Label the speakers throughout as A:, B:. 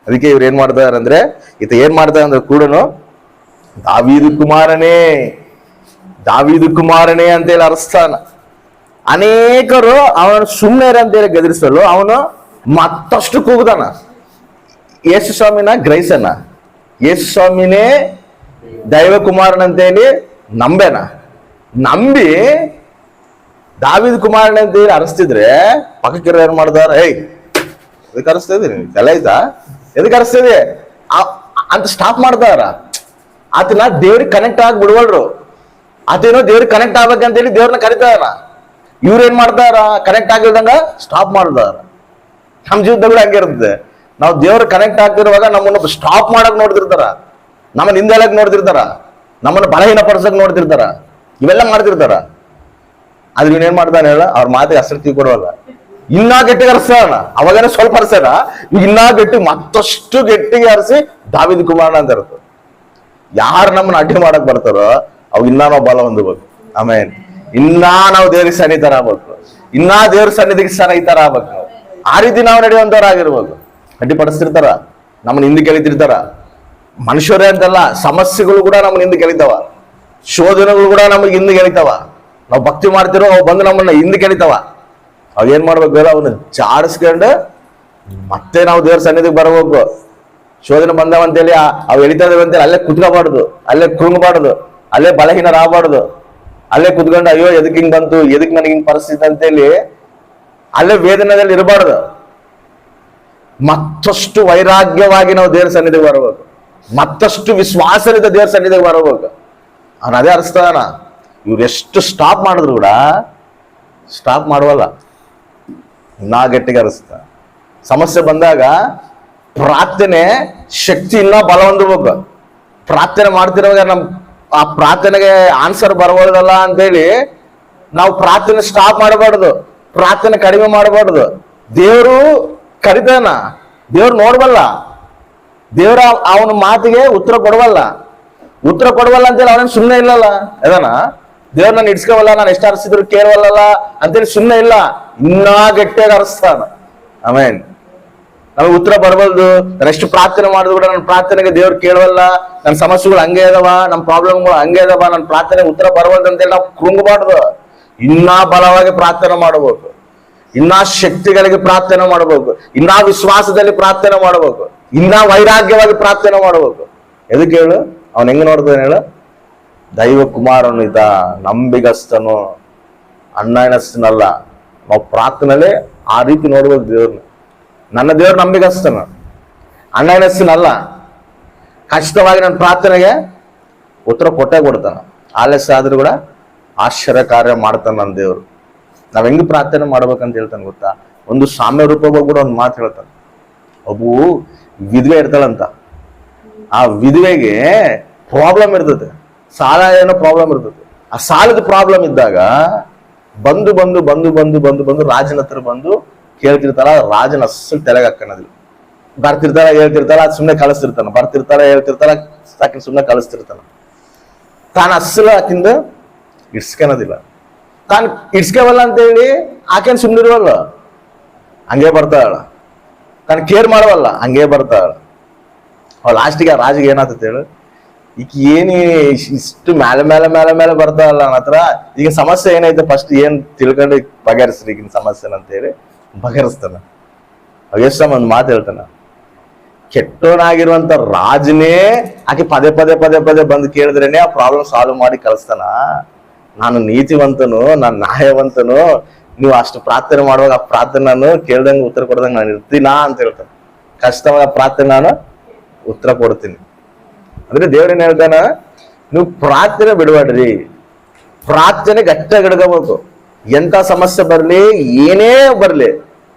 A: ಅದಕ್ಕೆ ಇವ್ರು ಏನ್ ಮಾಡ್ತಾರಂದ್ರೆ ಏನ್ ಮಾಡ್ತಾರೆ ಅಂದ್ರೆ ಕೂಡನು ದಾವೀದು ಕುಮಾರನೇ ಅಂತೇಳಿ ಅರಸ್ತಾನ. ಅನೇಕರು ಅವನು ಸುಮ್ಮನೆ ಅಂತೇಳಿ ಗದರಿಸಲು ಅವನು ಮತ್ತಷ್ಟು ಕೂಗುದಾನ. ಯೇಸು ಸ್ವಾಮಿನ ಗ್ರಹಿಸನ, ಯೇಸು ಸ್ವಾಮಿನೇ ದೈವ ಕುಮಾರನಂತೇಳಿ ನಂಬಿ ದಾವೀದು ಕುಮಾರನ ಅಂತೇಳಿ ಅರಸ್ತಿದ್ರೆ ಪಕ್ಕಕ್ಕಿರೋ ಏನ್ ಮಾಡ್ತಾರ, ಎದಕ್ಕೆ ಅರಸ್ತಾ ಇದೀನಿ, ತಲೆ ಆಯ್ತಾ, ಎದಕ್ಕೆ ಅರಸ್ತಿದೆ ಅಂತ ಸ್ಟಾಪ್ ಮಾಡ್ತಾರ. ಆತನ ದೇವ್ರಿಗೆ ಕನೆಕ್ಟ್ ಆಗಿ ಬಿಡ್ವಲ್ರು. ಆತೇನೋ ದೇವ್ರಿಗೆ ಕನೆಕ್ಟ್ ಆಗ್ಬೇಕಂತೇಳಿ ದೇವ್ರನ್ನ ಕರಿತಾರ. ಇವ್ರೇನ್ ಮಾಡ್ತಾರ, ಕನೆಕ್ಟ್ ಆಗಿಲ್ದಂಗ ಸ್ಟಾಪ್ ಮಾಡ್ತಾರ. ನಮ್ ಜೀವನದಲ್ಲೂ ಹಂಗೆ ಇರ್ತದೆ. ನಾವು ದೇವ್ರ ಕನೆಕ್ಟ್ ಆಗ್ತಿರುವಾಗ ನಮ್ಮನ್ನ ಸ್ಟಾಪ್ ಮಾಡಕ್ ನೋಡ್ತಿರ್ತಾರ, ನಮ್ಮನ್ನ ಹಿಂದೆಳಕ್ ನೋಡ್ತಿರ್ತಾರ, ನಮ್ಮನ್ನ ಬಲಹೀನ ಪಡಿಸಕ್ ನೋಡ್ತಿರ್ತಾರ, ಇವೆಲ್ಲ ಮಾಡ್ತಿರ್ತಾರ. ಆದ್ರೆ ಇವನೇನ್ ಮಾಡ್ತಾನೆ ಹೇಳ, ಅವ್ರ ಮಾತಿಗೆ ಆಸಕ್ತಿ ಕೊಡುವಲ್ಲ, ಇನ್ನೂ ಗಟ್ಟಿಗೆ ಅರಸ್ತಾನ. ಅವಾಗೇನೋ ಸ್ವಲ್ಪ ಅರಸ್ಯಾನ, ಈಗ ಇನ್ನೂ ಗಟ್ಟಿ, ಮತ್ತಷ್ಟು ಗಟ್ಟಿಗೆ ಅರಸಿ ದಾವೀದು ಕುಮಾರನ ಅಂತ ಇರ್ತದೆ. ಯಾರು ನಮ್ಮನ್ನ ಅಡ್ಡಿ ಮಾಡಕ್ ಬರ್ತಾರೋ ಅವ್ ಇನ್ನ ನಾವು ಬಲ ಹೊಂದಬೇಕು. ಆಮೇಲೆ ನಾವು ದೇವ್ರಿಗೆ ಸನ್ನಿಧಾನ ಆಗ್ಬೇಕು, ದೇವ್ರ ಸನ್ನಿಧಿಗೆ ಸನ್ನಿಹಿತರ ಆಗ್ಬೇಕು. ಆ ರೀತಿ ನಾವು ನಡೆಯುವಂತವ್ರಾಗಿರ್ಬೋದು. ಅಡ್ಡಿಪಡಿಸ್ತಿರ್ತಾರ, ನಮ್ಮನ್ನ ಹಿಂದೆ ಕೆಳಿತಿರ್ತಾರ. ಮನುಷ್ಯರೇ ಅಂತಲ್ಲ, ಸಮಸ್ಯೆಗಳು ಕೂಡ ನಮ್ಮನ್ನ ಹಿಂದೆ ಕೆಳಿತಾವ, ಶೋಧನೆಗಳು ಕೂಡ ನಮಗೆ ಹಿಂದೆ ಕೆಳಿತಾವ. ನಾವು ಭಕ್ತಿ ಮಾಡ್ತಿರೋ ಅವು ಬಂದು ನಮ್ಮನ್ನ ಹಿಂದೆ ಕೆಳಿತಾವ. ಅವ್ ಏನ್ ಮಾಡ್ಬೇಕು, ಅವನ್ನ ಜಾಡಿಸ್ಕೊಂಡು ಮತ್ತೆ ನಾವು ದೇವ್ರ ಸನ್ನಿಧಿಗೆ ಬರಬೇಕು. ಶೋಧನೆ ಬಂದವಂತೇಳಿ ಅವು ಎಳಿತಾ ಇದಾವೆ ಅಂತೇಳಿ ಅಲ್ಲೇ ಕುತ್ಕೋಬಾರ್ದು, ಅಲ್ಲೇ ಕೃಂಗಬಾರ್ದು, ಅಲ್ಲೇ ಬಲಹೀನರಾಗಬಾರ್ದು, ಅಲ್ಲೇ ಕುತ್ಕೊಂಡು ಅಯ್ಯೋ ಎದಕ್ ಹಿಂಗ್ ಬಂತು, ಎದಕ್ ನನಗೆ ಹಿಂಗ್ ಪರಿಸ್ಥಿತಿ ಅಂತೇಳಿ ಅಲ್ಲೇ ವೇದನೆಯಲ್ಲಿ ಇರಬಾರ್ದು. ಮತ್ತಷ್ಟು ವೈರಾಗ್ಯವಾಗಿ ನಾವು ದೇವ್ರ ಸನ್ನಿಧಿಗೆ ಬರಬೇಕು, ಮತ್ತಷ್ಟು ವಿಶ್ವಾಸದಿಂದ ದೇವ್ರ ಸನ್ನಿಧಿಗೆ ಬರಬೇಕು. ಅವನು ಅದೇ ಅರಿಸ್ತಾನ. ಇವ್ರು ಎಷ್ಟು ಸ್ಟಾಪ್ ಮಾಡಿದ್ರು ಕೂಡ ಸ್ಟಾಪ್ ಮಾಡುವಲ್ಲ, ನಾ ಗಟ್ಟಿಗೆ ಅರಿಸ್ತ. ಸಮಸ್ಯೆ ಬಂದಾಗ ಪ್ರಾರ್ಥನೆ ಶಕ್ತಿ ಇನ್ನ ಬಲ ಹೊಂದಬೇಕು. ಪ್ರಾರ್ಥನೆ ಮಾಡ್ತಿರುವಾಗ ಆ ಪ್ರಾರ್ಥನೆಗೆ ಆನ್ಸರ್ ಬರಬಹುದಲ್ಲ ಅಂತೇಳಿ ನಾವು ಪ್ರಾರ್ಥನೆ ಸ್ಟಾಪ್ ಮಾಡಬಾರ್ದು, ಪ್ರಾರ್ಥನೆ ಕಡಿಮೆ ಮಾಡಬಾರ್ದು. ದೇವರು ಕರಿತಾನ, ದೇವ್ರು ನೋಡ್ಬಲ್ಲ, ದೇವ್ರ ಅವನ ಮಾತಿಗೆ ಉತ್ತರ ಕೊಡವಲ್ಲ ಅಂತೇಳಿ ಅವನೇನು ಸುಮ್ಮನೆ ಇಲ್ಲಲ್ಲ. ಅದನ್ನ ದೇವ್ರ ನಾನು ಇಡ್ಸ್ಕೋವಲ್ಲ, ನಾನು ಎಷ್ಟು ಅರಸಿದ್ರು ಕೇಳವಲ್ಲ ಅಂತೇಳಿ ಸುಮ್ಮನೆ ಇಲ್ಲ, ಇನ್ನೂ ಗಟ್ಟಿಯಾಗಿ ಅರಸ್ತಾನ. ಆಮೇನ್. ನಮಗೆ ಉತ್ತರ ಬರಬಲ್ದು, ನಾನು ಎಷ್ಟು ಪ್ರಾರ್ಥನೆ ಮಾಡಿದ್ರು ಕೂಡ ನನ್ನ ಪ್ರಾರ್ಥನೆಗೆ ದೇವ್ರು ಕೇಳವಲ್ಲ, ನನ್ನ ಸಮಸ್ಯೆಗಳು ಹಂಗೆ ಇದಾವ, ನಮ್ಮ ಪ್ರಾಬ್ಲಮ್ಗಳು ಹಂಗೆ ಇದಾವ, ನನ್ನ ಪ್ರಾರ್ಥನೆಗೆ ಉತ್ತರ ಬರವಲ್ದು ಅಂತೇಳಿ ನಾವು ಕೃಂಗಬಾರ್ದು. ಇನ್ನೂ ಬಲವಾಗಿ ಪ್ರಾರ್ಥನೆ ಮಾಡಬೇಕು, ಇನ್ನೂ ಶಕ್ತಿಗಳಿಗೆ ಪ್ರಾರ್ಥನೆ ಮಾಡಬೇಕು, ಇನ್ನೂ ವಿಶ್ವಾಸದಲ್ಲಿ ಪ್ರಾರ್ಥನೆ ಮಾಡಬೇಕು, ಇನ್ನೂ ವೈರಾಗ್ಯವಾಗಿ ಪ್ರಾರ್ಥನೆ ಮಾಡಬೇಕು. ಎದಕ್ಕೆ ಹೇಳು, ಅವನ್ ಹೆಂಗ್ ನೋಡ್ತಾನೆ ಹೇಳು, ದೈವ ಕುಮಾರನು ಇದ್ದ, ನಂಬಿಗಸ್ತನು, ಅಣ್ಣನಸ್ತನಲ್ಲ. ನಾವು ಪ್ರಾರ್ಥನೆಯಲ್ಲಿ ಆ ರೀತಿ ನೋಡ್ಬೇಕು ದೇವ್ರನ್ನ. ನನ್ನ ದೇವ್ರು ನಂಬಿಗಸ್ತನು, ಅಣ್ಣನಸ್ತನಲ್ಲ. ಖಚಿತವಾಗಿ ನನ್ನ ಪ್ರಾರ್ಥನೆಗೆ ಉತ್ತರ ಕೊಟ್ಟೇ ಕೊಡ್ತಾನ. ಆಲಸ್ಯ ಆದ್ರೂ ಕೂಡ ಆಶ್ಚರ್ಯ ಕಾರ್ಯ ಮಾಡ್ತಾನೆ ನನ್ನ ದೇವ್ರು. ನಾವ್ ಹೆಂಗ್ ಪ್ರಾರ್ಥನೆ ಮಾಡ್ಬೇಕಂತ ಹೇಳ್ತಾನೆ ಗೊತ್ತಾ? ಒಂದು ಸಾಮ್ಯ ರೂಪವಾಗಿ ಕೂಡ ಒಂದು ಮಾತು ಹೇಳ್ತಾನೆ. ಒಬ್ಬು ವಿಧವೆ ಇರ್ತಾಳಂತ, ಆ ವಿಧವೆಗೆ ಪ್ರಾಬ್ಲಮ್ ಇರ್ತದೆ, ಸಾಲ ಏನೋ ಪ್ರಾಬ್ಲಮ್ ಇರ್ತದೆ. ಆ ಸಾಲದ ಪ್ರಾಬ್ಲಮ್ ಇದ್ದಾಗ ಬಂದು ರಾಜನ ಹತ್ರ ಬಂದು ಕೇಳ್ತಿರ್ತಾರ. ರಾಜನ ಅಸಲು ತೆಲೆಗೆ ಹಾಕೋದಿಲ್ಲ. ಬರ್ತಿರ್ತಾರ, ಹೇಳ್ತಿರ್ತಾರ, ಅದು ಸುಮ್ಮನೆ ಕಳಿಸ್ತಿರ್ತಾನ. ಬರ್ತಿರ್ತಾರ, ಹೇಳ್ತಿರ್ತಾರ, ಸಾಕಿ ಸುಮ್ಮನೆ ಕಳಿಸ್ತಿರ್ತಾನ. ತಾನು ಅಸಲು ಆಕಿಂದ ಇಡ್ಸ್ಕೊಳೋದಿಲ್ಲ. ತಾನು ಇಡ್ಸ್ಕೊವಲ್ಲ ಅಂತೇಳಿ ಆಕೆನ್ ಸುಮ್ಮನಿರುವಲ್ಲ, ಹಂಗೆ ಬರ್ತಾಳ. ತಾನು ಕೇರ್ ಮಾಡವಲ್ಲ, ಹಂಗೆ ಬರ್ತಾಳ. ಅವಳು ಲಾಸ್ಟಿಗೆ ಆ ರಾಜಿಗೆ ಏನಾಗ್ತದೆ ಹೇಳು, ಈಗ ಏನಿ ಇಷ್ಟು ಮೇಲೆ ಬರ್ತಾವಲ್ಲ ನನ್ನ ಹತ್ರ, ಈಗ ಸಮಸ್ಯೆ ಏನೈತೆ ಫಸ್ಟ್ ಏನ್ ತಿಳ್ಕೊಂಡು ಬಗೆಹರಿಸ್ರಿ ಈಗಿನ ಸಮಸ್ಯೆನ ಅಂತೇಳಿ ಬಗೆಹರಿಸ್ತಾನ. ಅವೆಷ್ಟ ಒಂದು ಮಾತು ಹೇಳ್ತಾನ, ಕೆಟ್ಟೋನಾಗಿರುವಂತ ರಾಜನೇ ಆಕೆ ಪದೇ ಬಂದು ಕೇಳಿದ್ರೇನೆ ಆ ಪ್ರಾಬ್ಲಮ್ ಸಾಲ್ವ್ ಮಾಡಿ ಕಳಿಸ್ತಾನ. ನಾನು ನೀತಿವಂತನು, ನಾನು ನ್ಯಾಯವಂತನು, ನೀವು ಅಷ್ಟು ಪ್ರಾರ್ಥನೆ ಮಾಡುವಾಗ ಆ ಪ್ರಾರ್ಥನೆ ನಾನು ಕೇಳ್ದಂಗೆ ಉತ್ತರ ಕೊಡ್ದಂಗೆ ನಾನು ಇರ್ತೀನಾ ಅಂತ ಹೇಳ್ತಾನೆ. ಕಷ್ಟವಾದ ಪ್ರಾರ್ಥನೆ ನಾನು ಉತ್ತರ ಕೊಡ್ತೀನಿ. ಅಂದ್ರೆ ದೇವ್ರೇನ್ ಹೇಳ್ತಾನ, ನೀವು ಪ್ರಾರ್ಥನೆ ಬಿಡಬೇಡ್ರಿ, ಪ್ರಾರ್ಥನೆ ಗಟ್ಟಿಯಾಗಿ ಹಿಡ್ಕೋಬೇಕು. ಎಂತ ಸಮಸ್ಯೆ ಬರ್ಲಿ, ಏನೇ ಬರ್ಲಿ,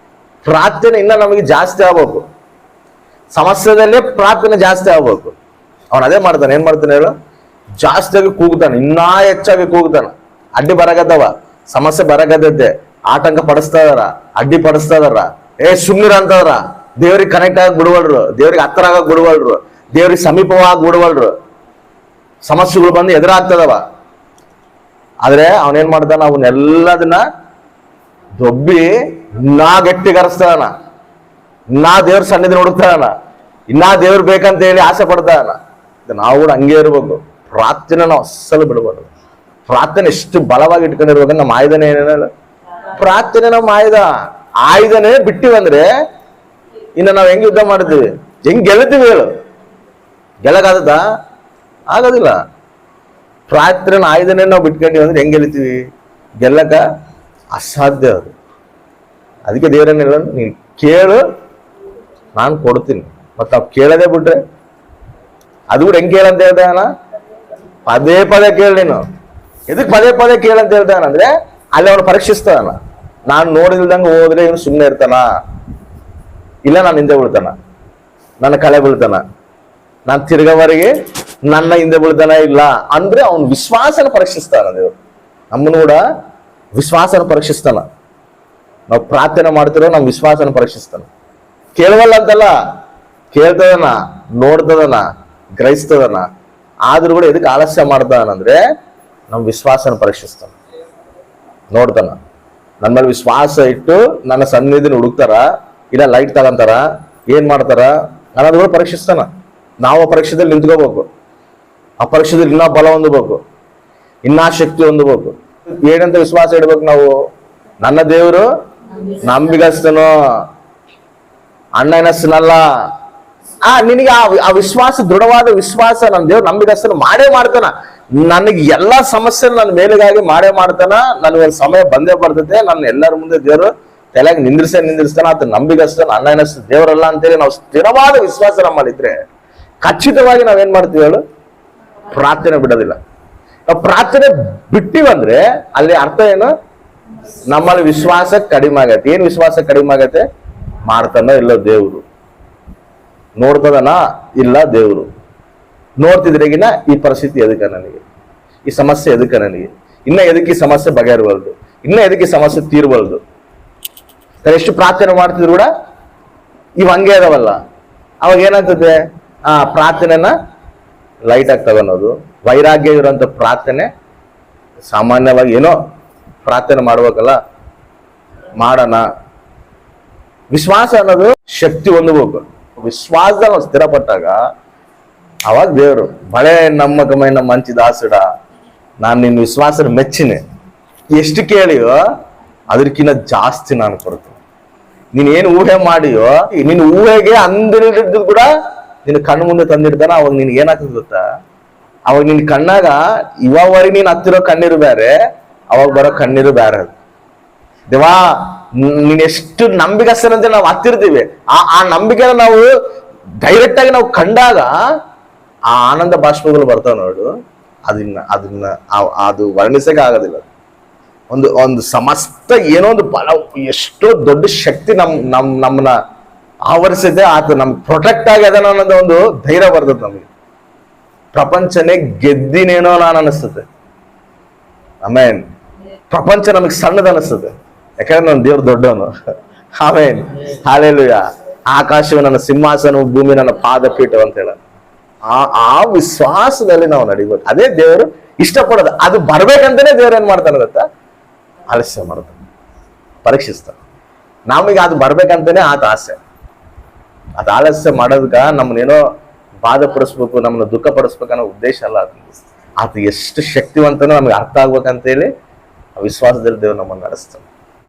A: ಪ್ರಾರ್ಥನೆ ಇನ್ನ ನಮಗೆ ಜಾಸ್ತಿ ಆಗ್ಬೇಕು. ಸಮಸ್ಯೆದಲ್ಲೇ ಪ್ರಾರ್ಥನೆ ಜಾಸ್ತಿ ಆಗ್ಬೇಕು. ಅವನು ಅದೇ ಮಾಡ್ತಾನೆ. ಏನ್ ಮಾಡ್ತಾನೆ ಹೇಳು, ಜಾಸ್ತಿಯಾಗಿ ಕೂಗ್ತಾನೆ, ಇನ್ನೂ ಹೆಚ್ಚಾಗಿ ಕೂಗ್ತಾನ. ಅಡ್ಡಿ ಬರಗತ್ತವ, ಸಮಸ್ಯೆ ಬರಗತ್ತೈತೆ, ಆತಂಕ ಪಡಿಸ್ತಾ ಇದಾರ, ಅಡ್ಡಿ ಪಡಿಸ್ತಾ ಇದಾರ, ಸುಮ್ನಿರ ಅಂತವ್ರ, ದೇವ್ರಿಗೆ ಕನೆಕ್ಟ್ ಆಗಿ ಬಿಡುವಲ್ರು, ದೇವ್ರಿಗೆ ಹತ್ರ ಆಗಕ್ ಬಿಡುವಲ್ರು, ದೇವ್ರಿಗೆ ಸಮೀಪವಾಗಿ ಬಿಡುವಲ್ರು. ಸಮಸ್ಯೆಗಳು ಬಂದು ಎದುರಾಗ್ತದವ. ಆದ್ರೆ ಅವನೇನ್ ಮಾಡ್ತಾನ, ಅವನ್ನೆಲ್ಲದನ್ನ ದೊಬ್ಬಿ ನಾ ಗಟ್ಟಿಗರಿಸ್ತಾನ, ನಾ ದೇವ್ರ ಸನ್ನಿಧಿ ನೋಡುತ್ತಾನ. ಇನ್ನ ದೇವ್ರು ಬೇಕಂತ ಹೇಳಿ ಆಸೆ ಪಡ್ತಾನ. ನಾವು ಕೂಡ ಹಂಗೆ ಇರ್ಬೇಕು. ಪ್ರಾರ್ಥನೆ ನಾವು ಅಸ್ಸಲು ಬಿಡಬಾರ್ದು. ಪ್ರಾರ್ಥನೆ ಎಷ್ಟು ಬಲವಾಗಿ ಇಟ್ಕೊಂಡಿರ್ಬೇಕಂದ್ರೆ ನಮ್ಮ ಆಯುಧನೇ ಏನೇನಲ್ಲ ಪ್ರಾರ್ಥನೆ. ನಮ್ಮ ಆಯುಧನೇ ಬಿಟ್ಟಿವಂದ್ರೆ ಇನ್ನು ನಾವು ಹೆಂಗ್ ಯುದ್ಧ ಮಾಡ್ತೀವಿ, ಹೆಂಗ್ ಗೆಲ್ತೀವಿ ಹೇಳು? ಗೆಲ್ಲಕ್ಕಾಗತ್ತಾ? ಆಗೋದಿಲ್ಲ. ಪ್ರಾರ್ಥನೆ ಆಯುಧನೇ ನಾವು ಬಿಟ್ಕೊಂಡಿವಿ ಅಂದ್ರೆ ಹೆಂಗ್ ಗೆಲ್ತೀವಿ? ಗೆಲ್ಲಕ ಅಸಾಧ್ಯ ಅದು. ಅದಕ್ಕೆ ದೇವರನ್ನ ಹೇಳ, ನೀನು ಕೇಳು ನಾನು ಕೊಡ್ತೀನಿ. ಮತ್ತೆ ನಾವು ಕೇಳದೆ ಬಿಟ್ರೆ ಅದು ಕೂಡ ಹೆಂಗ್ ಕೇಳಂತ ಹೇಳ್ತಾನ? ಪದೇ ಪದೇ ಕೇಳಿ. ನೀನು ಎದಕ್ ಪದೇ ಪದೇ ಕೇಳಂತ ಹೇಳ್ತಾನಂದ್ರೆ ಅಲ್ಲಿ ಅವನು ಪರೀಕ್ಷಿಸ್ತಾನ. ನಾನು ನೋಡಿಲ್ದಂಗೆ ಹೋದ್ರೆ ಇವನು ಸುಮ್ಮನೆ ಇರ್ತಾನ, ಇಲ್ಲ ನಾನು ಹಿಂದೆ ಬೀಳ್ತಾನ, ನನ್ನ ಕಲೆ ಬೀಳ್ತಾನ, ನಾನು ತಿರ್ಗವರೆಗೆ ನನ್ನ ಹಿಂದೆ ಬೀಳ್ತಾನ ಇಲ್ಲ ಅಂದ್ರೆ ಅವನು ವಿಶ್ವಾಸನ ಪರೀಕ್ಷಿಸ್ತಾನ. ದೇವರು ನಮ್ಮನ್ನು ಕೂಡ ವಿಶ್ವಾಸನ ಪರೀಕ್ಷಿಸ್ತಾನ. ನಾವು ಪ್ರಾರ್ಥನೆ ಮಾಡ್ತಿರೋ ನಮ್ಮ ವಿಶ್ವಾಸನ ಪರೀಕ್ಷಿಸ್ತಾನ. ಕೇಳವಲ್ಲ ಅಂತಲ್ಲ, ಕೇಳ್ತದನ, ನೋಡ್ತದನ, ಗ್ರಹಿಸ್ತದನ. ಆದ್ರೂ ಕೂಡ ಎದಕ್ಕೆ ಆಲಸ್ಯ ಮಾಡ್ತಾನಂದ್ರೆ ನಮ್ಮ ವಿಶ್ವಾಸನ ಪರೀಕ್ಷಿಸ್ತಾನ, ನೋಡ್ತಾನ. ನನ್ನ ಮೇಲೆ ವಿಶ್ವಾಸ ಇಟ್ಟು ನನ್ನ ಸನ್ನಿಧಿನ ಹುಡುಕ್ತಾರ, ಇಲ್ಲ ಲೈಟ್ ತಗೊಂತಾರ, ಏನ್ ಮಾಡ್ತಾರ ಅನ್ನೋದು ಕೂಡ ಪರೀಕ್ಷಿಸ್ತಾನ. ನಾವು ಆ ಪರೀಕ್ಷೆದಲ್ಲಿ ನಿಂತ್ಕೋಬೇಕು. ಆ ಪರೀಕ್ಷೆದಲ್ಲಿ ಇನ್ನೂ ಬಲ ಹೊಂದಬೇಕು, ಇನ್ನೂ ಶಕ್ತಿ ಹೊಂದಬೇಕು. ಏನಂತ ವಿಶ್ವಾಸ ಇಡ್ಬೇಕು ನಾವು? ನನ್ನ ದೇವರು ನಂಬಿಗಸ್ತನು, ಅಣ್ಣನಸ್ತನಲ್ಲ. ನಿನಗೆ ಆ ವಿಶ್ವಾಸ, ದೃಢವಾದ ವಿಶ್ವಾಸ, ನನ್ನ ದೇವ್ರು ನಂಬಿಗಸ್ತನು ಮಾಡೇ ಮಾಡ್ತಾನ. ನನಗೆ ಎಲ್ಲಾ ಸಮಸ್ಯೆ ನನ್ನ ಮೇಲಿಗಾಗಿ ಮಾಡೇ ಮಾಡ್ತಾನ. ನನಗೊಂದು ಸಮಯ ಬಂದೇ ಬರ್ತದೆ, ನನ್ನ ಎಲ್ಲರ ಮುಂದೆ ದೇವರು ತಲೆಗೆ ನಿಂದಿರ್ಸ್ತಾನ. ಆತ ನಂಬಿಗಸ್ತನ, ಅಣ್ಣನಸ್ತ ದೇವರಲ್ಲ ಅಂತೇಳಿ ನಾವು ಸ್ಥಿರವಾದ ವಿಶ್ವಾಸ ನಮ್ಮಲ್ಲಿದ್ರೆ ಖಚಿತವಾಗಿ ನಾವೇನ್ ಮಾಡ್ತೀವಿ ಹೇಳು? ಪ್ರಾರ್ಥನೆ ಬಿಡೋದಿಲ್ಲ. ನಾವು ಪ್ರಾರ್ಥನೆ ಬಿಟ್ಟಿವಂದ್ರೆ ಅಲ್ಲಿ ಅರ್ಥ ಏನು? ನಮ್ಮಲ್ಲಿ ವಿಶ್ವಾಸ ಕಡಿಮೆ ಆಗತ್ತೆ. ಏನ್ ವಿಶ್ವಾಸ ಕಡಿಮೆ ಆಗತ್ತೆ? ಮಾಡ್ತಾನೋ ಇಲ್ಲ ದೇವ್ರು, ನೋಡ್ತದನ ಇಲ್ಲ ದೇವ್ರು. ನೋಡ್ತಿದ್ರೆಗಿನ ಈ ಪರಿಸ್ಥಿತಿ ಎದಕ್ಕ ನನಗೆ, ಈ ಸಮಸ್ಯೆ ಎದಕ್ಕ ನನಗೆ, ಇನ್ನ ಎದಕ್ಕೆ ಈ ಸಮಸ್ಯೆ ಬಗೆಹರಬಲ್ದು, ಇನ್ನ ಎದಕ್ಕೆ ಈ ಸಮಸ್ಯೆ ತೀರ್ಬಲ್ದು. ಎಷ್ಟು ಪ್ರಾರ್ಥನೆ ಮಾಡ್ತಿದ್ರು ಕೂಡ ಇವ್ ಹಂಗೆ ಅದಾವಲ್ಲ. ಅವಾಗ ಏನಾಗ್ತದೆ? ಪ್ರಾರ್ಥನೆನ ಲೈಟ್ ಆಗಿ ತಗೊಳೋದು. ವೈರಾಗ್ಯ ಇರುವಂತ ಪ್ರಾರ್ಥನೆ ಸಾಮಾನ್ಯವಾಗಿ ಏನೋ ಪ್ರಾರ್ಥನೆ ಮಾಡ್ಬೇಕಲ್ಲ, ಮಾಡೋಣ. ವಿಶ್ವಾಸ ಅನ್ನೋದು ಶಕ್ತಿ ಹೊಂದಬೇಕು. ವಿಶ್ವಾಸದಾಗ ಸ್ಥಿರಪಟ್ಟಾಗ ಅವಾಗ ದೇವರು ಬಳೆ ನಮ್ಮಕమైన ಮಂಚಿ ದಾಸುಡ, ನಾನು ನಿನ್ನ ವಿಶ್ವಾಸನ ಮೆಚ್ಚಿನೆ. ಎಷ್ಟು ಕೇಳಿಯೋ ಅದಕ್ಕಿಂತ ಜಾಸ್ತಿ ನಾನು ಕೊಡ್ತೀನಿ. ನೀನ್ ಏನು ಊಹೆ ಮಾಡಿಯೋ, ನಿನ್ನ ಊಹೆಗೆ ಅಂದಿದ್ದು ಕೂಡ ನಿನ್ನ ಕಣ್ಣು ಮುಂದೆ ತಂದಿರ್ತಾನ. ಅವಾಗ ನಿನ್ಗೆ ಏನಾಗ್ತದೆ ಗೊತ್ತಾ? ಅವಾಗ ನಿನ್ ಕಣ್ಣಾಗ ಇವವರೆಗೆ ನೀನ್ ಹತ್ತಿರೋ ಕಣ್ಣೀರು ಬೇರೆ, ಅವಾಗ ಬರೋ ಕಣ್ಣೀರು ಬೇರೆ. ದೇವಾ, ನೀನ್ ಎಷ್ಟು ನಂಬಿಕಸ್ತನಂತೆ ನಾವು ಹತ್ತಿರ್ತೀವಿ. ಆ ನಂಬಿಕೆನ ನಾವು ಡೈರೆಕ್ಟ್ ಆಗಿ ನಾವು ಕಂಡಾಗ ಆ ಆನಂದ ಬಾಷ್ಪಗಳು ಬರ್ತಾವ ನೋಡು. ಅದನ್ನ ಅದು ವರ್ಣಿಸಕ್ಕೆ ಆಗೋದಿಲ್ಲ. ಒಂದು ಸಮಸ್ತ ಏನೋ ಒಂದು ಬಲ, ಎಷ್ಟೋ ದೊಡ್ಡ ಶಕ್ತಿ ನಮ್ಮನ್ನ ಆವರಿಸಿದೆ. ಆತ ನಮ್ ಪ್ರೊಟೆಕ್ಟ್ ಆಗ್ಯದ ಅನ್ನೋದು ಒಂದು ಧೈರ್ಯ ಬರ್ತದೆ ನಮಗೆ. ಪ್ರಪಂಚನೇ ಗೆದ್ದಿನೇನೋ ನಾನು ಅನಿಸ್ತದೆ. ಆಮೇನ್. ಪ್ರಪಂಚ ನಮಗ್ ಸಣ್ಣದ ಅನಿಸ್ತದೆ, ಯಾಕಂದ್ರೆ ನನ್ನ ದೇವ್ರು ದೊಡ್ಡವನು. ಆಮೇನ್, ಹಾಲೆಲೂಯ. ಆಕಾಶವು ನನ್ನ ಸಿಂಹಾಸನ, ಭೂಮಿ ನನ್ನ ಪಾದಪೀಠ ಅಂತ ಹೇಳ. ಆ ವಿಶ್ವಾಸದಲ್ಲಿ ನಾವು ನಡಿಬೇಕು. ಅದೇ ದೇವರು ಇಷ್ಟಪಡೋದು. ಅದು ಬರ್ಬೇಕಂತಾನೆ ದೇವ್ರು ಏನ್ ಮಾಡ್ತಾನೆ ಗೊತ್ತಾ? ಆಲಸ್ಯ ಮಾಡ್ತಾನೆ, ಪರೀಕ್ಷಿಸ್ತಾನೆ. ನಮಗೆ ಅದು ಬರ್ಬೇಕಂತಾನೆ ಆತ ಆಸೆ. ಅದು ಆಲಸ್ಯ ಮಾಡೋದಕ್ಕ ನಮ್ಮನ್ನೇನೋ ಬಾಧಪಡಿಸ್ಬೇಕು, ನಮ್ಮನ್ನ ದುಃಖ ಪಡಿಸ್ಬೇಕು ಅನ್ನೋ ಉದ್ದೇಶ ಅಲ್ಲ. ಅದು ಎಷ್ಟು ಶಕ್ತಿವಂತನೋ ನಮ್ಗೆ ಅರ್ಥ ಆಗ್ಬೇಕಂತೇಳಿ ವಿಶ್ವಾಸದಲ್ಲಿ ದೇವ್ರು ನಮ್ಮನ್ನು ನಡೆಸ್ತಾನೆ.